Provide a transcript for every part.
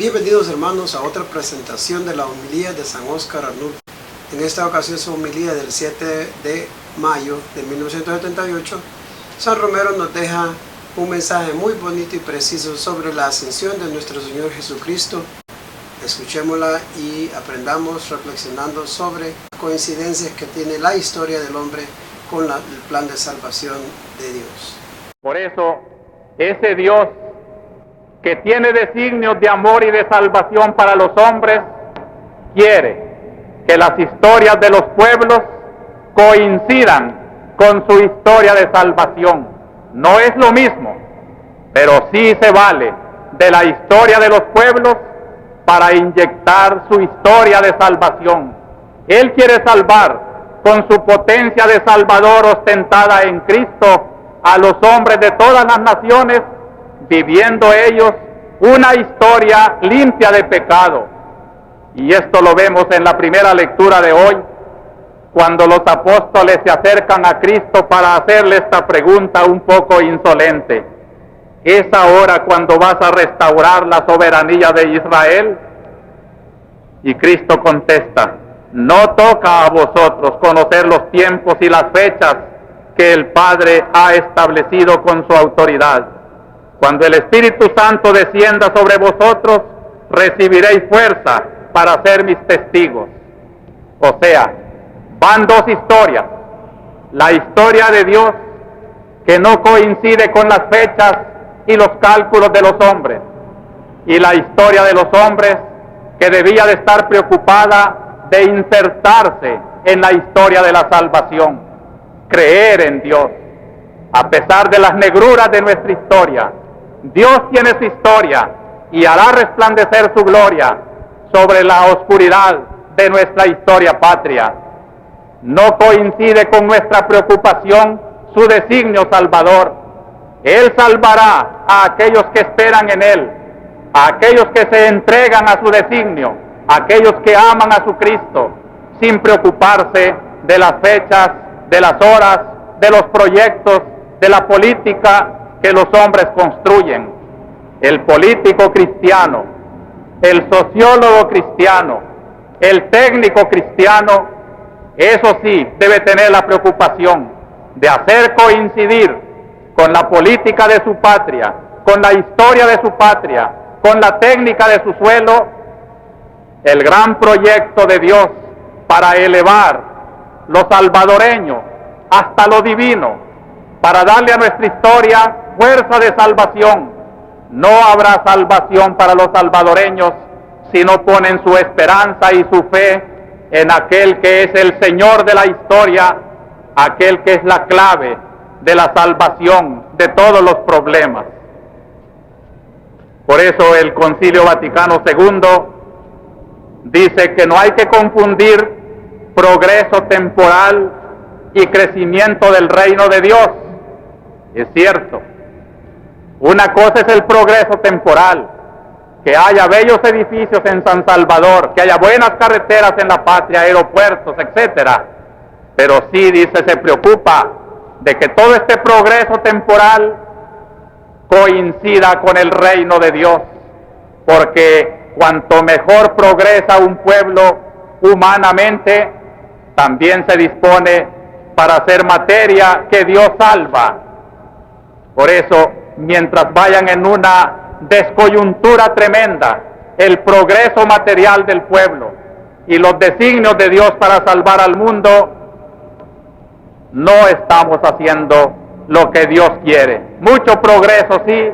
Bienvenidos hermanos a otra presentación de la homilía de San Óscar Arnulfo. En esta ocasión su homilía del 7 de mayo de 1978, San Romero nos deja un mensaje muy bonito y preciso sobre la ascensión de nuestro Señor Jesucristo. Escuchémosla y aprendamos reflexionando sobre coincidencias que tiene la historia del hombre con el plan de salvación de Dios. Por eso, ese Dios que tiene designios de amor y de salvación para los hombres, quiere que las historias de los pueblos coincidan con su historia de salvación. No es lo mismo, pero sí se vale de la historia de los pueblos para inyectar su historia de salvación. Él quiere salvar con su potencia de Salvador ostentada en Cristo a los hombres de todas las naciones, viviendo ellos una historia limpia de pecado. Y esto lo vemos en la primera lectura de hoy, cuando los apóstoles se acercan a Cristo para hacerle esta pregunta un poco insolente: ¿es ahora cuando vas a restaurar la soberanía de Israel? Y Cristo contesta: no toca a vosotros conocer los tiempos y las fechas que el Padre ha establecido con su autoridad. Cuando el Espíritu Santo descienda sobre vosotros, recibiréis fuerza para ser mis testigos. O sea, van dos historias: la historia de Dios, que no coincide con las fechas y los cálculos de los hombres, y la historia de los hombres, que debía de estar preocupada de insertarse en la historia de la salvación, creer en Dios. A pesar de las negruras de nuestra historia, Dios tiene su historia y hará resplandecer su gloria sobre la oscuridad de nuestra historia patria. No coincide con nuestra preocupación su designio salvador. Él salvará a aquellos que esperan en Él, a aquellos que se entregan a su designio, a aquellos que aman a su Cristo, sin preocuparse de las fechas, de las horas, de los proyectos, de la política que los hombres construyen. El político cristiano, el sociólogo cristiano, el técnico cristiano, eso sí, debe tener la preocupación de hacer coincidir con la política de su patria, con la historia de su patria, con la técnica de su suelo, el gran proyecto de Dios para elevar lo salvadoreño hasta lo divino, para darle a nuestra historia fuerza de salvación. No habrá salvación para los salvadoreños si no ponen su esperanza y su fe en aquel que es el Señor de la historia, aquel que es la clave de la salvación de todos los problemas. Por eso el Concilio Vaticano II dice que no hay que confundir progreso temporal y crecimiento del reino de Dios. Es cierto, una cosa es el progreso temporal, que haya bellos edificios en San Salvador, que haya buenas carreteras en la patria, aeropuertos, etcétera. Pero sí, dice, se preocupa de que todo este progreso temporal coincida con el reino de Dios, porque cuanto mejor progresa un pueblo humanamente, también se dispone para hacer materia que Dios salva. Por eso, mientras vayan en una descoyuntura tremenda el progreso material del pueblo y los designios de Dios para salvar al mundo, no estamos haciendo lo que Dios quiere. Mucho progreso sí,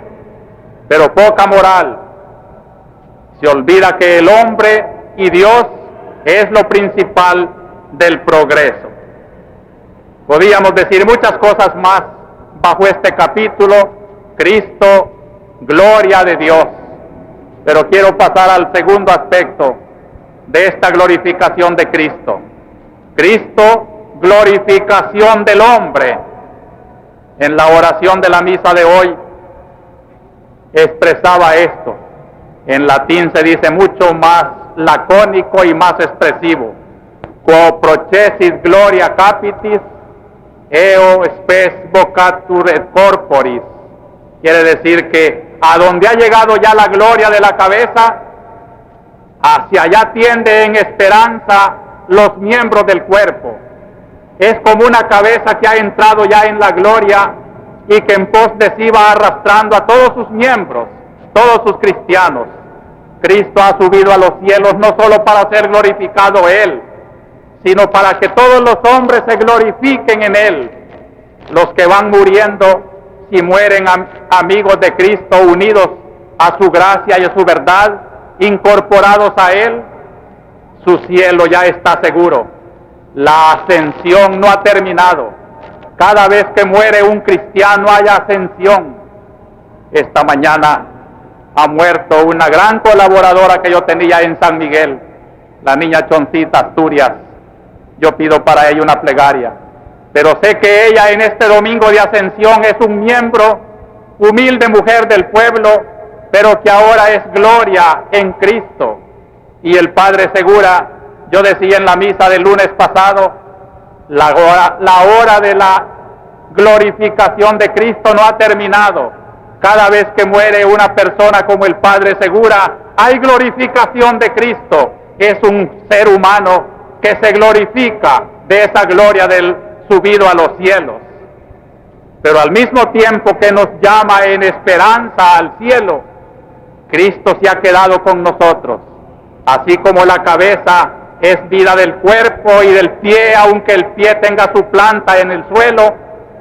pero poca moral. Se olvida que el hombre y Dios es lo principal del progreso. Podríamos decir muchas cosas más bajo este capítulo: Cristo, gloria de Dios. Pero quiero pasar al segundo aspecto de esta glorificación de Cristo. Cristo, glorificación del hombre. En la oración de la misa de hoy expresaba esto. En latín se dice mucho más lacónico y más expresivo: quo procesit gloria capitis, eo spes vocatur et corporis. Quiere decir que a donde ha llegado ya la gloria de la cabeza, Hacia allá tiende en esperanza los miembros del cuerpo. Es como una cabeza que ha entrado ya en la gloria y que en pos de sí va arrastrando a todos sus miembros, todos sus cristianos. Cristo ha subido a los cielos no solo para ser glorificado Él, sino para que todos los hombres se glorifiquen en Él. Los que van muriendo, si mueren amigos de Cristo, unidos a su gracia y a su verdad, incorporados a Él, su cielo ya está seguro. La ascensión no ha terminado. Cada vez que muere un cristiano hay ascensión. Esta mañana ha muerto una gran colaboradora que yo tenía en San Miguel, la niña Choncita Asturias. Yo pido para ella una plegaria, pero sé que ella en este domingo de ascensión es un miembro, humilde mujer del pueblo, pero que ahora es gloria en Cristo. Y el Padre Segura, yo decía en la misa del lunes pasado, la hora de la glorificación de Cristo no ha terminado. Cada vez que muere una persona como el Padre Segura, hay glorificación de Cristo. Es un ser humano que se glorifica de esa gloria del subido a los cielos. Pero al mismo tiempo que nos llama en esperanza al cielo, Cristo se ha quedado con nosotros. Así como la cabeza es vida del cuerpo y del pie, aunque el pie tenga su planta en el suelo,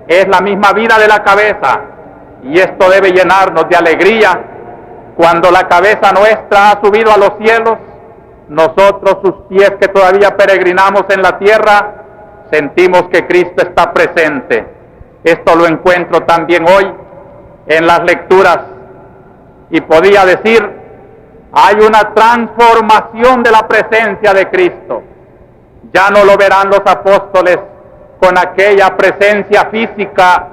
es la misma vida de la cabeza. Y esto debe llenarnos de alegría. Cuando la cabeza nuestra ha subido a los cielos, nosotros, sus pies que todavía peregrinamos en la tierra, sentimos que Cristo está presente. Esto lo encuentro también hoy en las lecturas. Y podía decir, hay una transformación de la presencia de Cristo. Ya no lo verán los apóstoles con aquella presencia física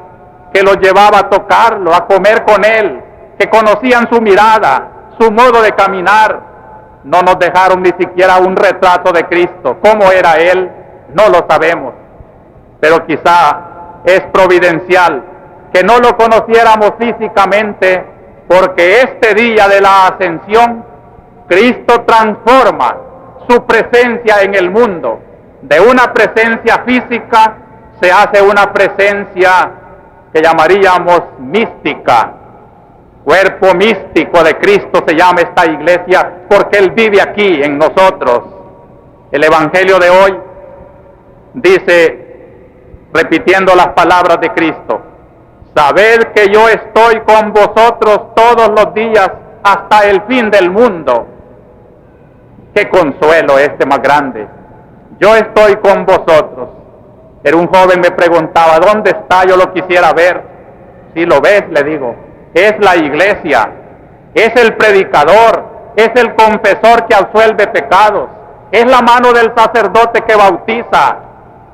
que los llevaba a tocarlo, a comer con Él, que conocían su mirada, su modo de caminar. No nos dejaron ni siquiera un retrato de Cristo. ¿Cómo era Él? No lo sabemos. Pero quizá es providencial que no lo conociéramos físicamente, porque este día de la ascensión, Cristo transforma su presencia en el mundo. De una presencia física se hace una presencia que llamaríamos mística. Cuerpo místico de Cristo se llama esta iglesia porque Él vive aquí en nosotros. El Evangelio de hoy dice, repitiendo las palabras de Cristo, sabed que yo estoy con vosotros todos los días hasta el fin del mundo. Qué consuelo este más grande. Yo estoy con vosotros. Pero un joven me preguntaba, ¿dónde está? Yo lo quisiera ver. Si lo ves, le digo, es la iglesia, es el predicador, es el confesor que absuelve pecados, es la mano del sacerdote que bautiza,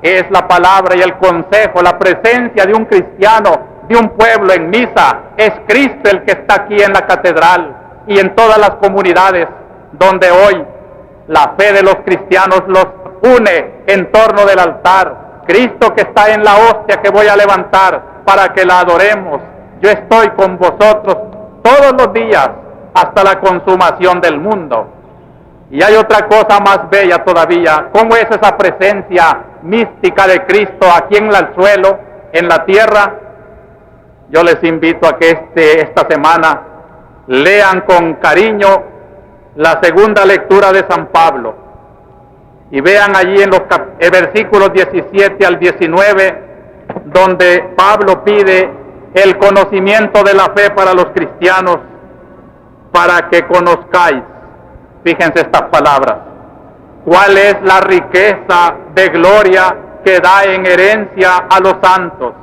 es la palabra y el consejo, la presencia de un cristiano, de un pueblo en misa. Es Cristo el que está aquí en la catedral y en todas las comunidades donde hoy la fe de los cristianos los une en torno del altar. Cristo que está en la hostia que voy a levantar para que la adoremos. Yo estoy con vosotros todos los días hasta la consumación del mundo. Y hay otra cosa más bella todavía. ¿Cómo es esa presencia mística de Cristo aquí en el suelo, en la tierra? Yo les invito a que esta semana lean con cariño la segunda lectura de San Pablo y vean allí en los versículos 17 al 19, donde Pablo pide el conocimiento de la fe para los cristianos, para que conozcáis, fíjense estas palabras, cuál es la riqueza de gloria que da en herencia a los santos,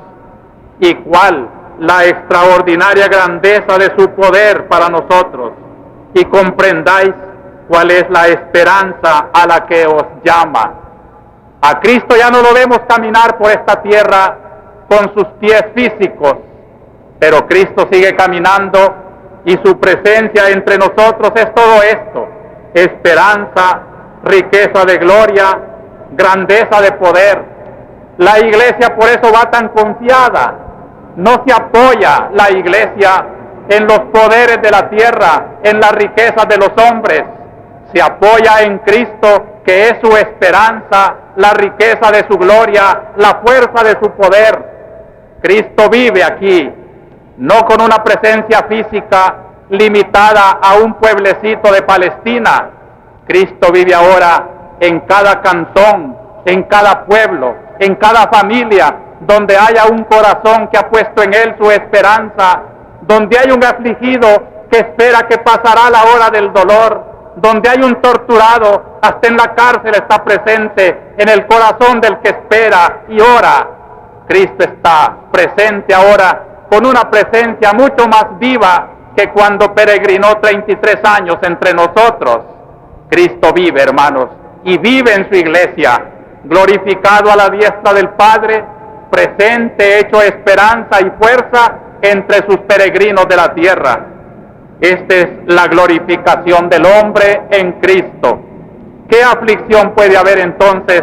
y cuál la extraordinaria grandeza de su poder para nosotros, y comprendáis cuál es la esperanza a la que os llama. A Cristo ya no lo vemos caminar por esta tierra con sus pies físicos, pero Cristo sigue caminando y su presencia entre nosotros es todo esto: esperanza, riqueza de gloria, grandeza de poder. La iglesia por eso va tan confiada. No se apoya la iglesia en los poderes de la tierra, en las riquezas de los hombres, se apoya en Cristo, que es su esperanza, la riqueza de su gloria, la fuerza de su poder. Cristo vive aquí, no con una presencia física limitada a un pueblecito de Palestina. Cristo vive ahora en cada cantón, en cada pueblo, en cada familia, donde haya un corazón que ha puesto en Él su esperanza, donde hay un afligido que espera que pasará la hora del dolor, donde hay un torturado, hasta en la cárcel está presente, en el corazón del que espera y ora. Cristo está presente ahora con una presencia mucho más viva que cuando peregrinó 33 años entre nosotros. Cristo vive, hermanos, y vive en su iglesia, glorificado a la diestra del Padre, presente, hecho esperanza y fuerza entre sus peregrinos de la tierra. Esta es la glorificación del hombre en Cristo. ¿Qué aflicción puede haber entonces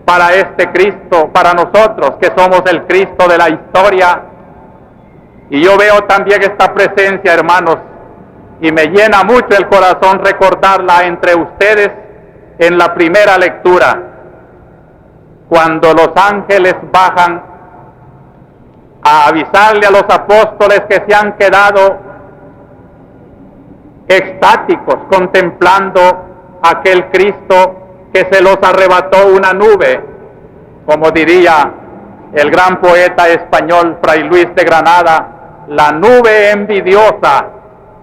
para este Cristo, para nosotros que somos el Cristo de la historia? Y yo veo también esta presencia, hermanos, y me llena mucho el corazón recordarla entre ustedes en la primera lectura, cuando los ángeles bajan a avisarle a los apóstoles que se han quedado extáticos contemplando aquel Cristo que se los arrebató una nube, como diría el gran poeta español Fray Luis de Granada, la nube envidiosa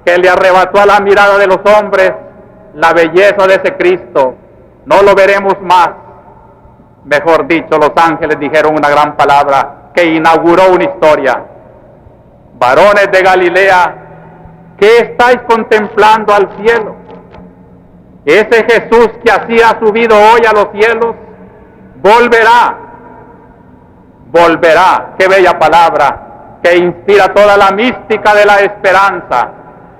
que le arrebató a la mirada de los hombres la belleza de ese Cristo. No lo veremos más. Mejor dicho, los ángeles dijeron una gran palabra que inauguró una historia. Varones de Galilea, ¿qué estáis contemplando al cielo? Ese Jesús que así ha subido hoy a los cielos, volverá, qué bella palabra, que inspira toda la mística de la esperanza.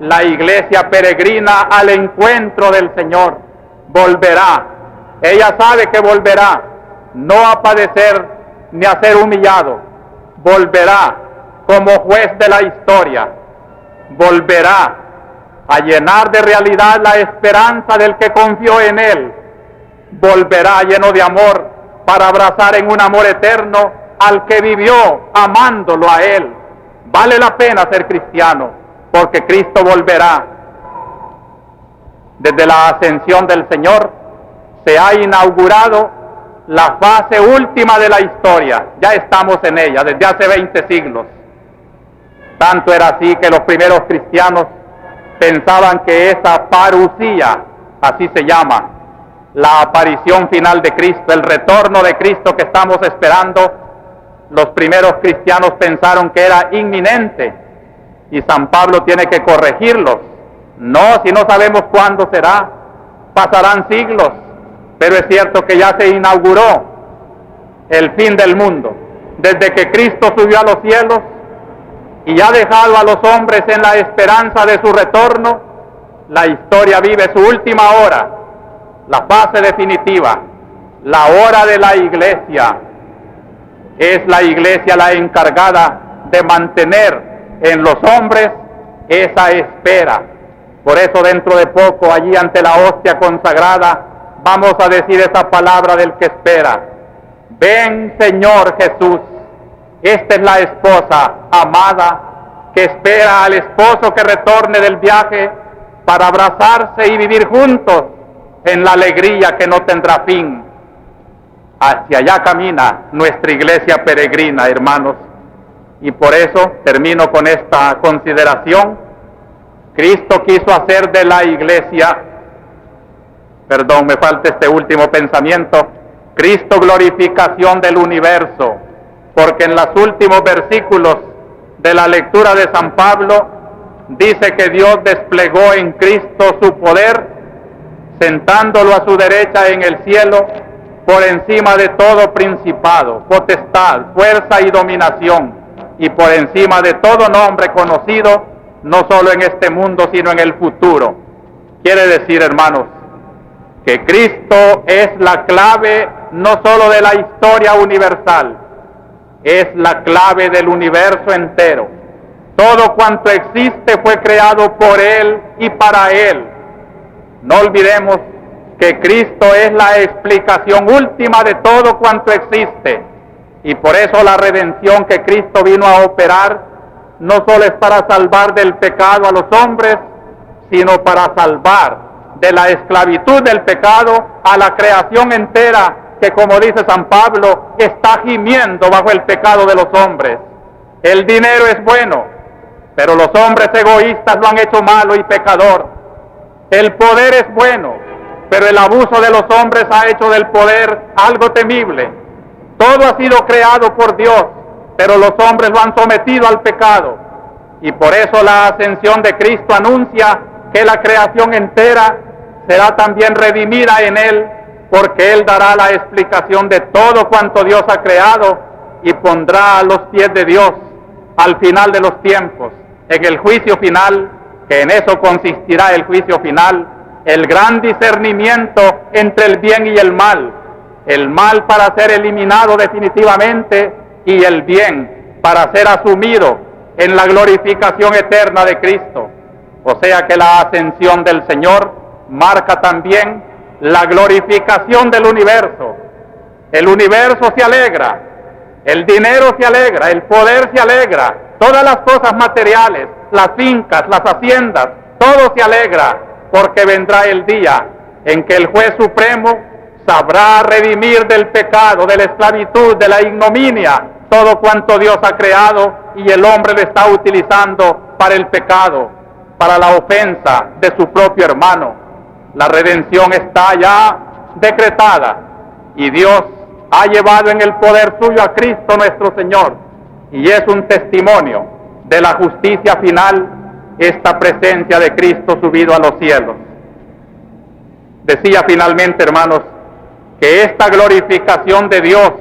La iglesia peregrina al encuentro del Señor, volverá. Ella sabe que volverá, no a padecer ni a ser humillado, volverá como juez de la historia, volverá a llenar de realidad la esperanza del que confió en Él, volverá lleno de amor para abrazar en un amor eterno al que vivió amándolo a Él. Vale la pena ser cristiano, porque Cristo volverá. Desde la ascensión del Señor se ha inaugurado la fase última de la historia. Ya estamos en ella desde hace 20 siglos. Tanto era así que los primeros cristianos pensaban que esa parusía, así se llama, la aparición final de Cristo, el retorno de Cristo que estamos esperando, los primeros cristianos pensaron que era inminente, y San Pablo tiene que corregirlos. No, si no sabemos cuándo será, pasarán siglos, pero es cierto que ya se inauguró el fin del mundo, desde que Cristo subió a los cielos y ha dejado a los hombres en la esperanza de su retorno. La historia vive su última hora, la fase definitiva, la hora de la iglesia. Es la iglesia la encargada de mantener en los hombres esa espera. Por eso dentro de poco, allí ante la hostia consagrada, vamos a decir esa palabra del que espera. Ven, Señor Jesús. Esta es la esposa amada que espera al esposo que retorne del viaje para abrazarse y vivir juntos en la alegría que no tendrá fin. Hacia allá camina nuestra iglesia peregrina, hermanos. Y por eso termino con esta consideración. Cristo quiso hacer de la iglesia, me falta este último pensamiento, Cristo glorificación del universo, porque en los últimos versículos de la lectura de San Pablo dice que Dios desplegó en Cristo su poder, sentándolo a su derecha en el cielo, por encima de todo principado, potestad, fuerza y dominación, y por encima de todo nombre conocido, no solo en este mundo, sino en el futuro. Quiere decir, hermanos, que Cristo es la clave no solo de la historia universal, es la clave del universo entero. Todo cuanto existe fue creado por Él y para Él. No olvidemos que Cristo es la explicación última de todo cuanto existe, y por eso la redención que Cristo vino a operar no solo es para salvar del pecado a los hombres, sino para salvar de la esclavitud del pecado a la creación entera, que, como dice San Pablo, está gimiendo bajo el pecado de los hombres. El dinero es bueno, pero los hombres egoístas lo han hecho malo y pecador. El poder es bueno, pero el abuso de los hombres ha hecho del poder algo temible. Todo ha sido creado por Dios, pero los hombres lo han sometido al pecado. Y por eso la ascensión de Cristo anuncia que la creación entera será también redimida en Él, porque Él dará la explicación de todo cuanto Dios ha creado y pondrá a los pies de Dios al final de los tiempos, en el juicio final, que en eso consistirá el juicio final, el gran discernimiento entre el bien y el mal para ser eliminado definitivamente y el bien para ser asumido en la glorificación eterna de Cristo. O sea que la ascensión del Señor marca también la glorificación del universo. El universo se alegra, el dinero se alegra, el poder se alegra, todas las cosas materiales, las fincas, las haciendas, todo se alegra, porque vendrá el día en que el juez supremo sabrá redimir del pecado, de la esclavitud, de la ignominia, todo cuanto Dios ha creado y el hombre lo está utilizando para el pecado, para la ofensa de su propio hermano. La redención está ya decretada y Dios ha llevado en el poder suyo a Cristo nuestro Señor, y es un testimonio de la justicia final esta presencia de Cristo subido a los cielos. Decía finalmente, hermanos, que esta glorificación de Dios,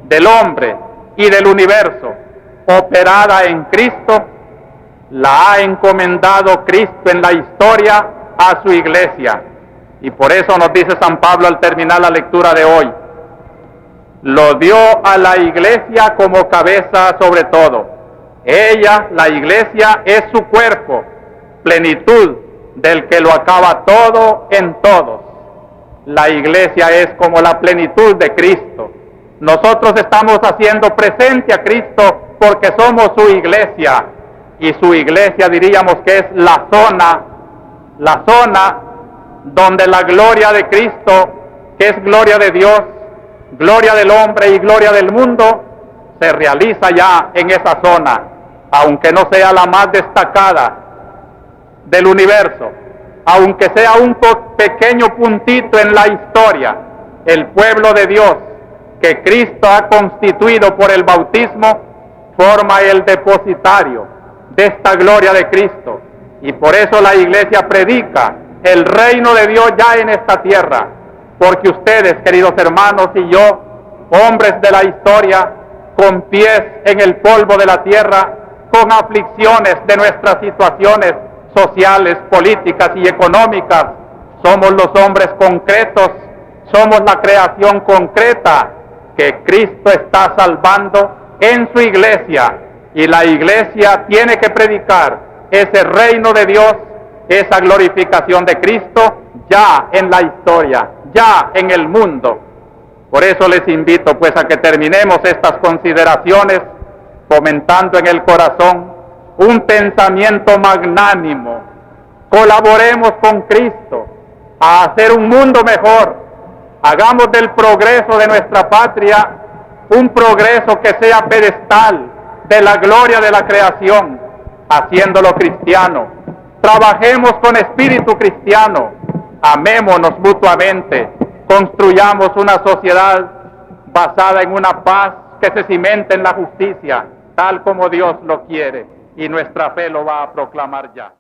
del hombre y del universo, operada en Cristo, la ha encomendado Cristo en la historia a su iglesia. Y por eso nos dice San Pablo al terminar la lectura de hoy: lo dio a la iglesia como cabeza sobre todo. Ella, la iglesia, es su cuerpo, plenitud del que lo acaba todo en todos. La iglesia es como la plenitud de Cristo. Nosotros estamos haciendo presente a Cristo porque somos su iglesia, y su iglesia diríamos que es la zona donde la gloria de Cristo, que es gloria de Dios, gloria del hombre y gloria del mundo, se realiza ya en esa zona, aunque no sea la más destacada del universo, aunque sea un pequeño puntito en la historia. El pueblo de Dios que Cristo ha constituido por el bautismo forma el depositario de esta gloria de Cristo, y por eso la iglesia predica el reino de Dios ya en esta tierra, porque ustedes, queridos hermanos, y yo, hombres de la historia, con pies en el polvo de la tierra, con aflicciones de nuestras situaciones sociales, políticas y económicas, somos los hombres concretos, somos la creación concreta que Cristo está salvando en su iglesia, y la iglesia tiene que predicar ese reino de Dios, esa glorificación de Cristo ya en la historia, ya en el mundo. Por eso les invito pues a que terminemos estas consideraciones fomentando en el corazón un pensamiento magnánimo. Colaboremos con Cristo a hacer un mundo mejor. Hagamos del progreso de nuestra patria un progreso que sea pedestal de la gloria de la creación, haciéndolo cristiano. Trabajemos con espíritu cristiano, amémonos mutuamente, construyamos una sociedad basada en una paz que se cimente en la justicia, tal como Dios lo quiere, y nuestra fe lo va a proclamar ya.